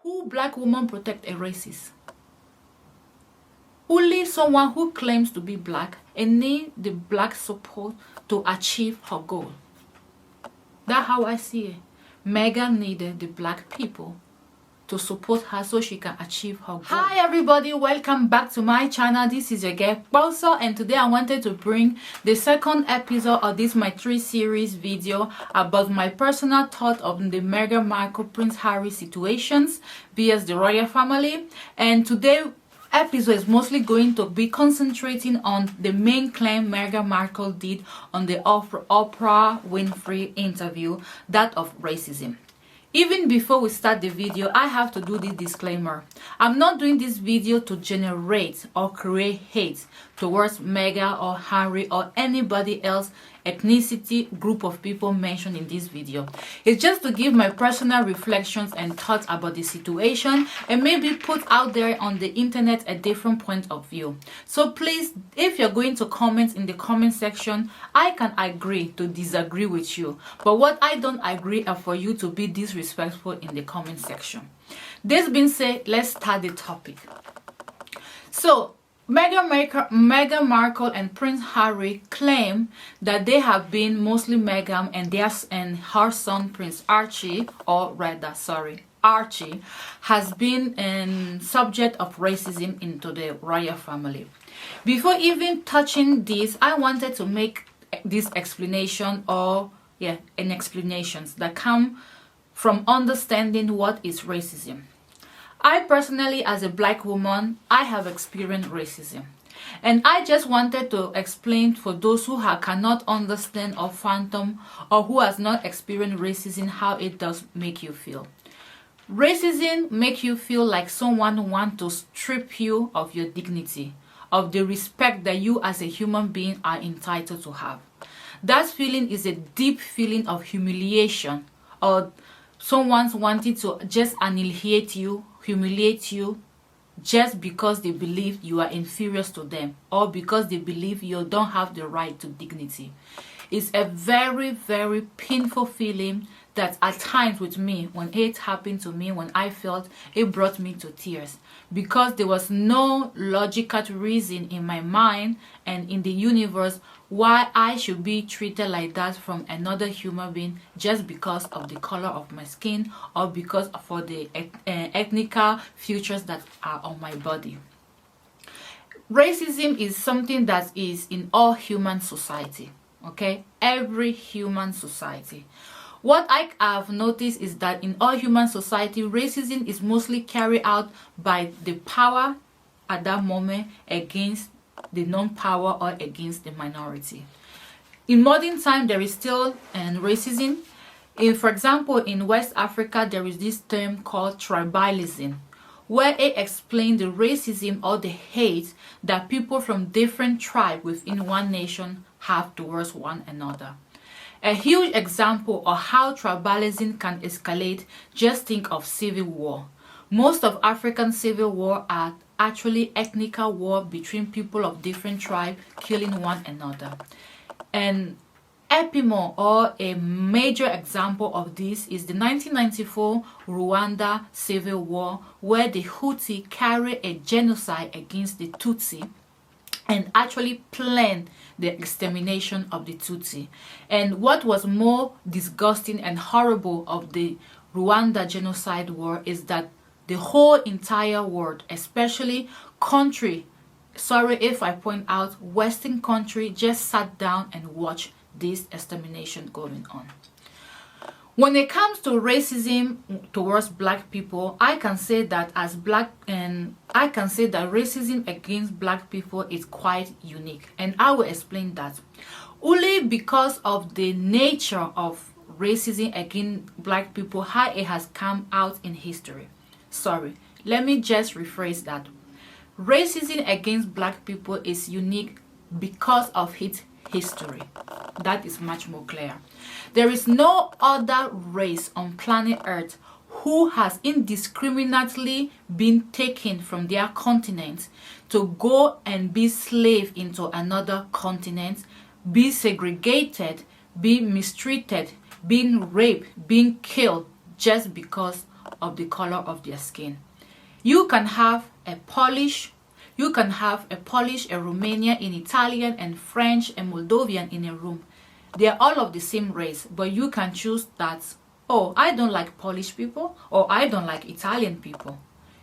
Who black woman protect a racist? Only someone who claims to be black and need the black support to achieve her goal. That's how I see it. Meghan needed the black people to support her so she can achieve her goal. Hi everybody, welcome back to my channel. This is your girl Pausa, and today I wanted to bring the second episode of this my 3-series video about my personal thought of the Meghan Markle Prince Harry situations vs the royal family. And today episode is mostly going to be concentrating on the main claim Meghan Markle did on the Oprah Winfrey interview, that of racism. Even before we start the video, I have to do this disclaimer. I'm not doing this video to generate or create hate towards Meghan or Harry or anybody else ethnicity group of people mentioned in this video. It's just to give my personal reflections and thoughts about the situation and maybe put out there on the internet a different point of view. So please, if you're going to comment in the comment section, I can agree to disagree with you, but what I don't agree are for you to be disrespectful in the comment section. This being said, let's start the topic. So Meghan Markle and Prince Harry claim that they have been, mostly Meghan and her son Prince Archie, Archie, has been subject of racism into the royal family. Before even touching this, I wanted to make this explanation explanations that come from understanding what is racism. I personally, as a black woman, I have experienced racism, and I just wanted to explain for those who cannot understand or fathom or who has not experienced racism how it does make you feel. Racism makes you feel like someone wants to strip you of your dignity, of the respect that you as a human being are entitled to have. That feeling is a deep feeling of humiliation, or someone's wanting to just annihilate you, humiliate you, just because they believe you are inferior to them or because they believe you don't have the right to dignity. It's a very, very painful feeling that at times with me, when it happened to me, when I felt it, brought me to tears, because there was no logical reason in my mind and in the universe why I should be treated like that from another human being just because of the color of my skin or because for the ethnical features that are on my body. Racism is something that is in all human society, okay? Every human society. What I have noticed is that in all human society, racism is mostly carried out by the power at that moment against the non-power or against the minority. In modern time, there is still racism. For example, in West Africa, there is this term called tribalism, where it explains the racism or the hate that people from different tribes within one nation have towards one another. A huge example of how tribalism can escalate, just think of civil war. Most of African civil war are actually ethnical war between people of different tribes killing one another. And epitome or a major example of this is the 1994 Rwanda civil war, where the Hutu carried a genocide against the Tutsi and actually planned the extermination of the Tutsi. And what was more disgusting and horrible of the Rwanda genocide war is that the whole entire world, especially country, sorry if I point out, Western country, just sat down and watched this extermination going on. When it comes to racism towards black people, I can say that racism against black people is quite unique, and I will explain that. Only because of the nature of racism against black people, how it has come out in history. Sorry, let me just rephrase that. Racism against black people is unique because of its history. That is much more clear. There is no other race on planet Earth who has indiscriminately been taken from their continent to go and be slave into another continent, be segregated, be mistreated, being raped, being killed just because of the color of their skin. You can have a Polish, a Romanian, an Italian, and French, and Moldovan in a room. They are all of the same race, but you can choose that, oh, I don't like Polish people, or I don't like Italian people.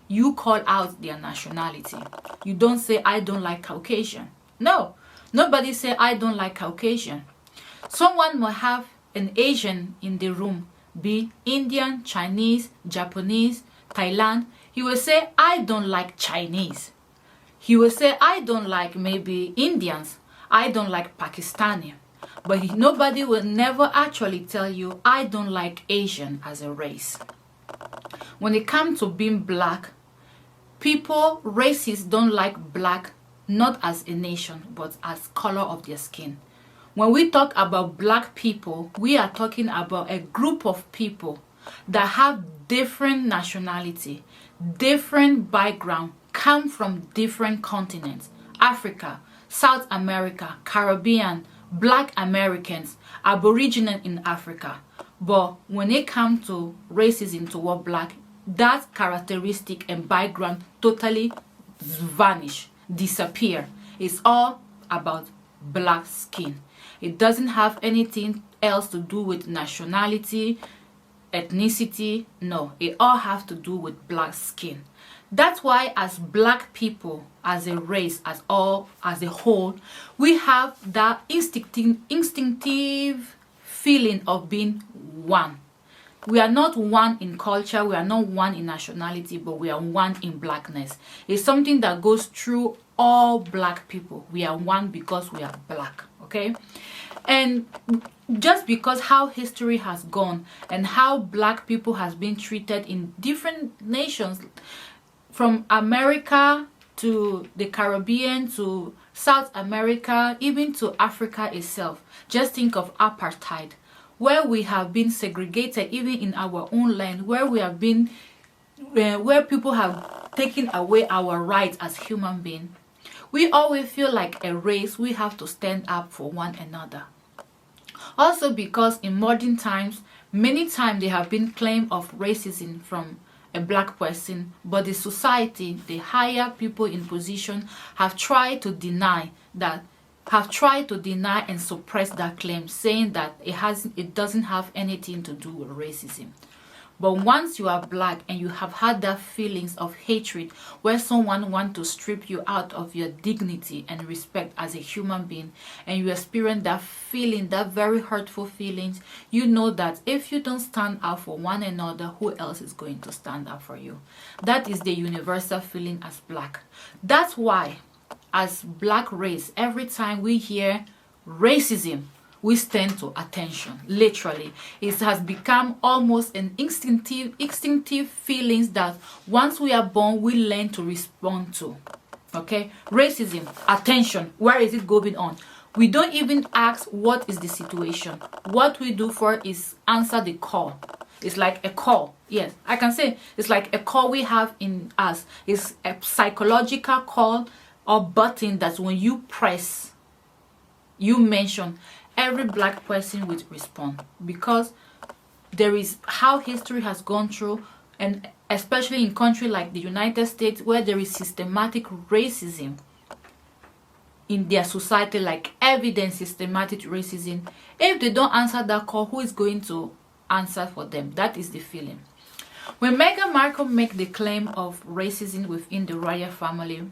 You call out their nationality. You don't say, I don't like Caucasian. No, nobody say, I don't like Caucasian. Someone will have an Asian in the room, be Indian, Chinese, Japanese, Thailand. He will say, I don't like Chinese. He will say, I don't like maybe Indians. I don't like Pakistani. But nobody will never actually tell you, I don't like Asian as a race. When it comes to being black, races don't like black, not as a nation, but as color of their skin. When we talk about black people, we are talking about a group of people that have different nationality, different background, come from different continents. Africa, South America, Caribbean, Black Americans, Aboriginal in Africa. But when it comes to racism toward black, that characteristic and background totally vanish, disappear. It's all about black skin. It doesn't have anything else to do with nationality, ethnicity. No, it all has to do with black skin. That's why as black people, as a race, as a whole, we have that instinctive feeling of being one. We are not one in culture, we are not one in nationality, but we are one in blackness. It's something that goes through all black people. We are one because we are black, okay? And just because how history has gone and how black people has been treated in different nations, from America to the Caribbean to South America, even to Africa itself. Just think of apartheid, where we have been segregated even in our own land, where we have been, where people have taken away our rights as human beings. We always feel like a race, we have to stand up for one another. Also because in modern times, many times there have been claims of racism from a black person, but the society, the higher people in position have tried to deny and suppress that claim, saying that it doesn't have anything to do with racism. But once you are black and you have had that feelings of hatred where someone wants to strip you out of your dignity and respect as a human being, and you experience that feeling, that very hurtful feelings, you know that if you don't stand up for one another, who else is going to stand up for you? That is the universal feeling as black. That's why as black race, every time we hear racism, we stand to attention. Literally, it has become almost an instinctive feelings that once we are born, we learn to respond to. Okay, racism, attention. Where is it going on? We don't even ask what is the situation. What we do for is answer the call. It's like a call. Yes, I can say it's like a call we have in us. It's a psychological call or button that when you press, you mention, every black person will respond, because there is how history has gone through, and especially in countries like the United States where there is systematic racism in their society, like evidence systematic racism. If they don't answer that call, who is going to answer for them? That is the feeling. When Meghan Markle make the claim of racism within the royal family,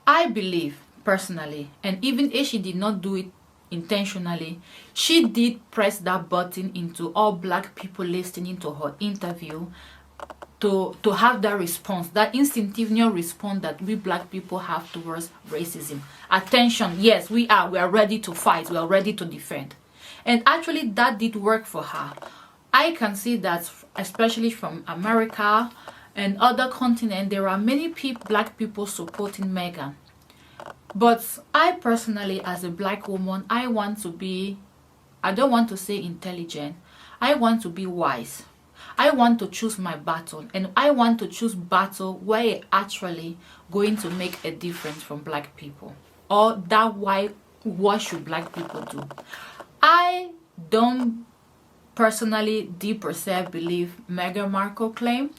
I believe personally, and even if she did not do it intentionally, she did press that button into all black people listening to her interview to have that response, that instinctive response that we black people have towards racism. Attention, yes, we are ready to fight, we are ready to defend. And actually that did work for her. I can see that especially from America and other continents, there are many black people supporting Meghan. But I personally, as a black woman, I don't want to say intelligent, I want to be wise. I want to choose my battle, and I want to choose battle where it actually going to make a difference from black people. Or what should black people do? I don't personally deep perceived belief Meghan Markle claimed.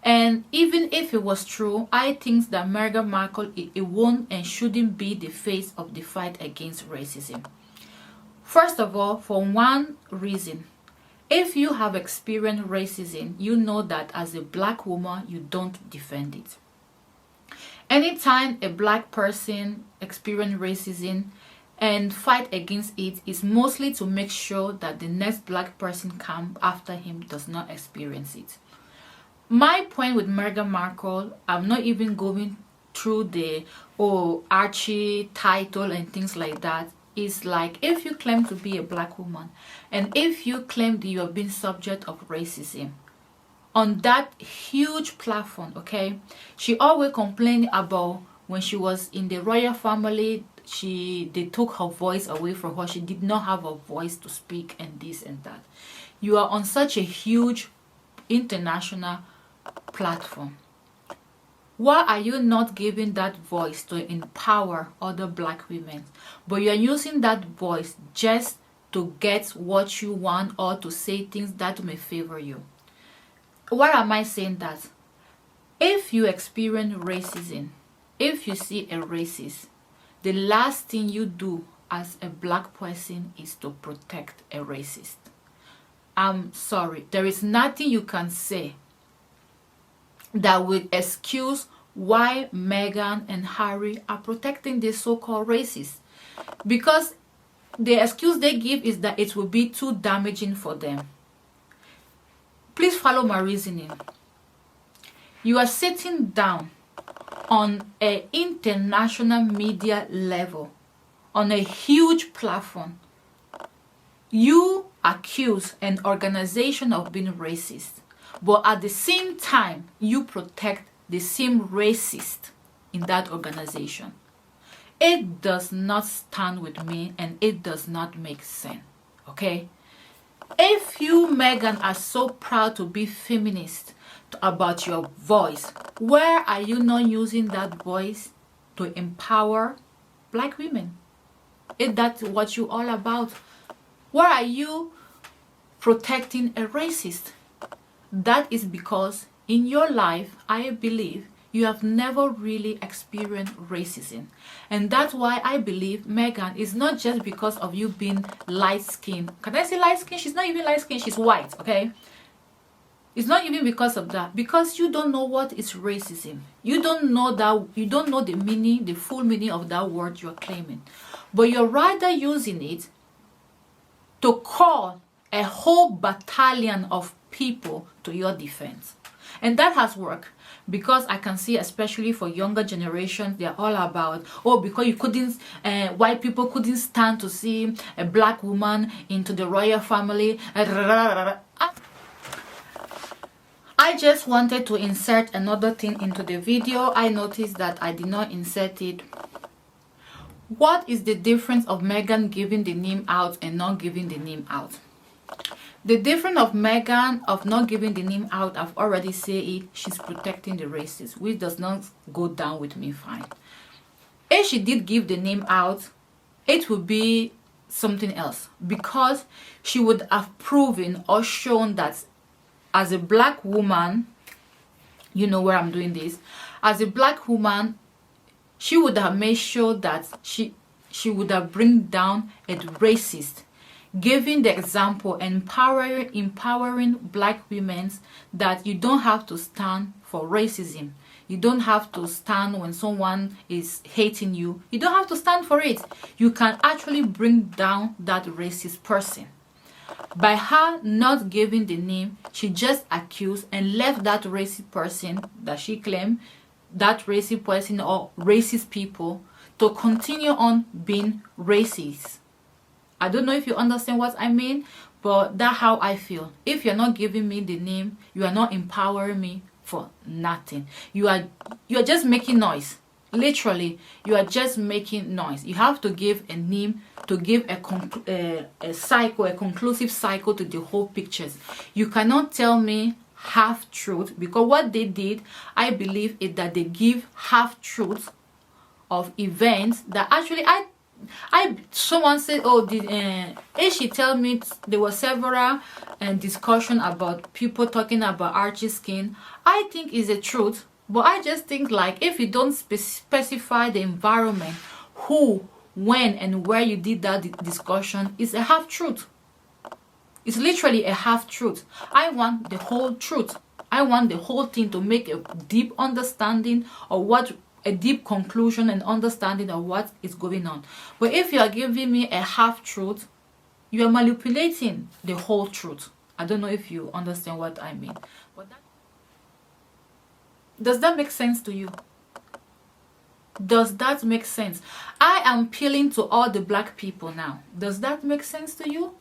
And even if it was true, I think that Meghan Markle, it won't and shouldn't be the face of the fight against racism. First of all, for one reason, if you have experienced racism, you know that as a black woman, you don't defend it. Anytime a black person experiences racism and fight against it, is mostly to make sure that the next black person come after him does not experience it. My point with Meghan Markle, I'm not even going through the Archie title and things like that. Is like, if you claim to be a black woman and if you claim that you have been subject of racism on that huge platform, okay, she always complained about when she was in the royal family, they took her voice away from her. She did not have a voice to speak and this and that. You are on such a huge international platform. Why are you not giving that voice to empower other black women? But you're using that voice just to get what you want or to say things that may favor you. Why am I saying that? If you experience racism, if you see a racist, the last thing you do as a black person is to protect a racist. I'm sorry, there is nothing you can say that will excuse why Meghan and Harry are protecting the so-called racists. Because the excuse they give is that it will be too damaging for them. Please follow my reasoning. You are sitting down on an international media level, on a huge platform. You accuse an organization of being racist, but at the same time, you protect the same racist in that organization. It does not stand with me and it does not make sense, okay? If you, Meghan, are so proud to be feminist about your voice, where are you not using that voice to empower black women? Is that what you're all about? Why are you protecting a racist? That is because in your life, I believe, you have never really experienced racism. And that's why I believe Meghan is not just because of you being light-skinned. Can I say light-skinned? She's not even light-skinned, she's white, okay? It's not even because of that. Because you don't know what is racism. You don't know that, you don't know the meaning, the full meaning of that word you're claiming. But you're rather using it to call a whole battalion of people to your defense. And that has worked, because I can see, especially for younger generations, they're all about, oh, because you couldn't, white people couldn't stand to see a black woman into the royal family. I just wanted to insert another thing into the video. I noticed that I did not insert it. What is the difference of Meghan giving the name out and not giving the name out? The difference of Meghan of not giving the name out, I've already said it, she's protecting the racists, which does not go down with me fine. If she did give the name out, it would be something else, because she would have proven or shown that as a black woman, you know where I'm doing this, as a black woman, she would have made sure that she would have bring down a racist, giving the example, empowering black women that you don't have to stand for racism. You don't have to stand when someone is hating you. You don't have to stand for it. You can actually bring down that racist person. By her not giving the name, she just accused and left that racist person that she claimed, that racist person or racist people, to continue on being racist. I don't know if you understand what I mean, but that's how I feel. If you're not giving me the name, you are not empowering me for nothing. You are just making noise. Literally, you are just making noise. You have to give a name to give a conclusive cycle to the whole pictures. You cannot tell me half truth, because what they did, I believe, is that they give half truths of events that actually someone said, oh, she tell me there were several discussion about people talking about Archie's skin. I think is a truth, but I just think like if you don't specify the environment, who, when, and where you did that discussion, is a half truth. It's literally a half truth. I want the whole truth. I want the whole thing to make a deep understanding of what, a deep conclusion and understanding of what is going on. But if you are giving me a half truth, you are manipulating the whole truth. I don't know if you understand what I mean. But does that make sense to you? Does that make sense? I am appealing to all the black people now. Does that make sense to you?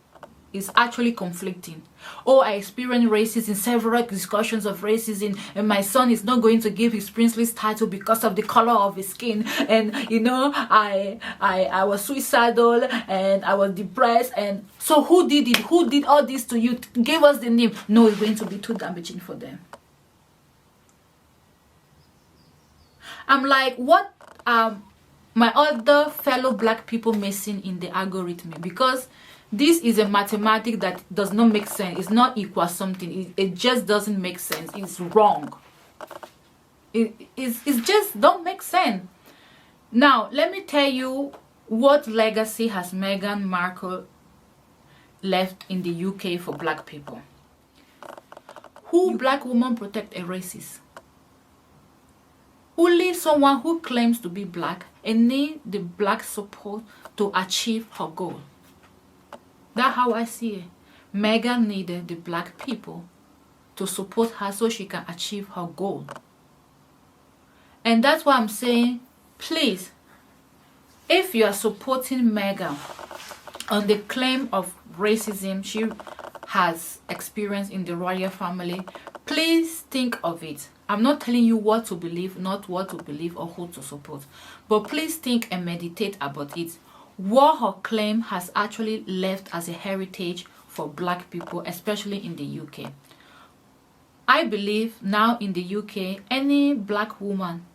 It's actually conflicting. Oh, I experienced racism, several discussions of racism, and my son is not going to give his princely title because of the color of his skin. And you know, I was suicidal and I was depressed. And so who did it? Who did all this to you? Gave us the name. No, it's going to be too damaging for them. I'm like, what my other fellow black people missing in the algorithm? Because this is a mathematics that does not make sense. It's not equal something. It just doesn't make sense. It's wrong. It's just don't make sense. Now, let me tell you what legacy has Meghan Markle left in the UK for black people. Who black woman protect a racist? Only someone who claims to be black and need the black support to achieve her goal. That's how I see it. Meghan needed the black people to support her so she can achieve her goal. And that's why I'm saying, please, if you are supporting Meghan on the claim of racism she has experienced in the royal family, please think of it. I'm not telling you what to believe, not what to believe or who to support. But please think and meditate about it. What her claim has actually left as a heritage for black people, especially in the UK. I believe now in the UK, any black woman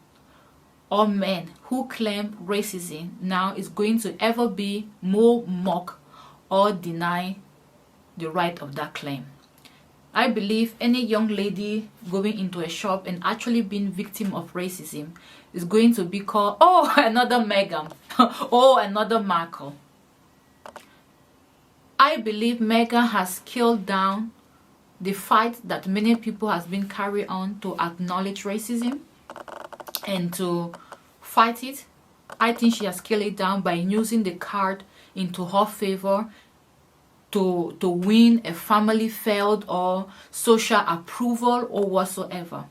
or man who claim racism now is going to ever be more mock or deny the right of that claim. I believe any young lady going into a shop and actually being victim of racism is going to be called, oh, another Meghan, oh, another Markle. I believe Meghan has killed down the fight that many people has been carrying on to acknowledge racism and to fight it. I think she has killed it down by using the card into her favor to win a family feud or social approval or whatsoever.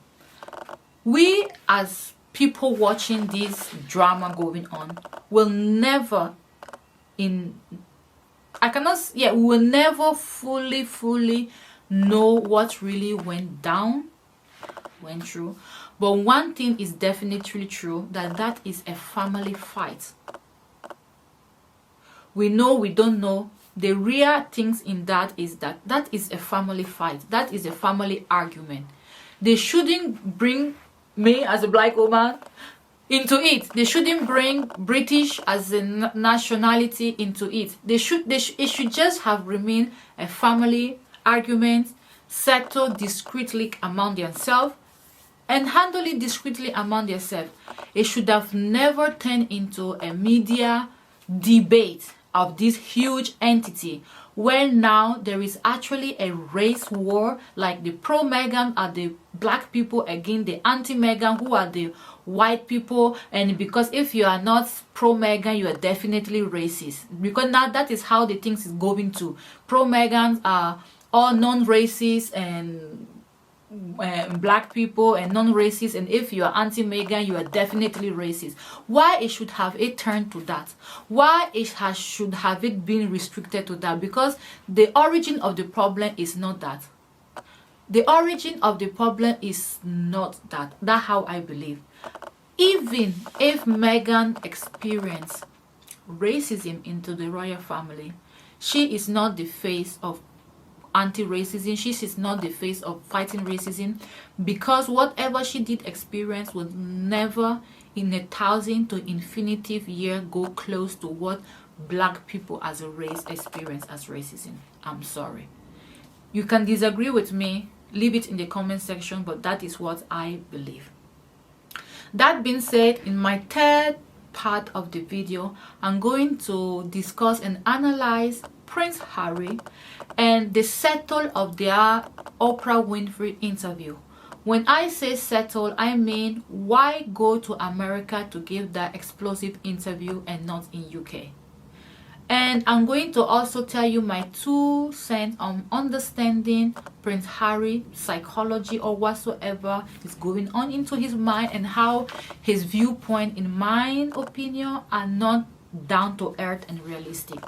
We as people watching this drama going on will never we will never fully know what really went through. But one thing is definitely true, that is a family fight. We know, we don't know. The real things in that is that is a family fight. That is a family argument. They shouldn't bring me as a black woman into it. They shouldn't bring British as a nationality into it. It should just have remained a family argument, settled discreetly among themselves and handle it discreetly among themselves. It should have never turned into a media debate of this huge entity where now there is actually a race war, like the pro-Meghan are the black people against the anti-Meghan who are the white people. And because if you are not pro-Meghan, you are definitely racist, because now that is how the things is going to. Pro-Meghan are all non-racist and black people and non-racist, and if you are anti-Meghan, you are definitely racist. Why it should have it turned to that? Why should have it been restricted to that? Because the origin of the problem is not that. The origin of the problem is not that. That's how I believe. Even if Meghan experienced racism into the royal family, she is not the face of anti-racism. She is not the face of fighting racism, because whatever she did experience would never in 1,000 to infinitive year go close to what black people as a race experience as racism. I'm sorry. You can disagree with me, leave it in the comment section, but that is what I believe. That being said, in my third part of the video, I'm going to discuss and analyze Prince Harry and the settle of their Oprah Winfrey interview. When I say settle, I mean why go to America to give that explosive interview and not in UK? And I'm going to also tell you my 2 cents on understanding Prince Harry psychology or whatsoever is going on into his mind, and how his viewpoint, in my opinion, are not down to earth and realistic.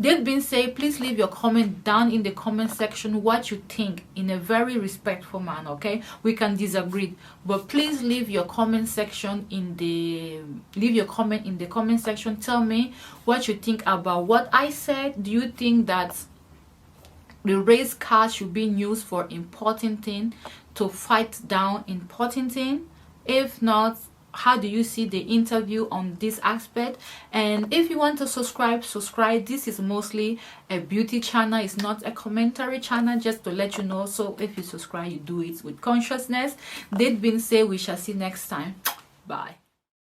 That being said, please leave your comment down in the comment section what you think in a very respectful manner, okay? We can disagree, but please leave your comment section in the comment section. Tell me what you think about what I said. Do you think that the race card should be used for important thing to fight down important thing? If not, how do you see the interview on this aspect? And if you want to subscribe. This is mostly a beauty channel, it's not a commentary channel, just to let you know. So if you subscribe, you do it with consciousness. That being said, we shall see next time. Bye.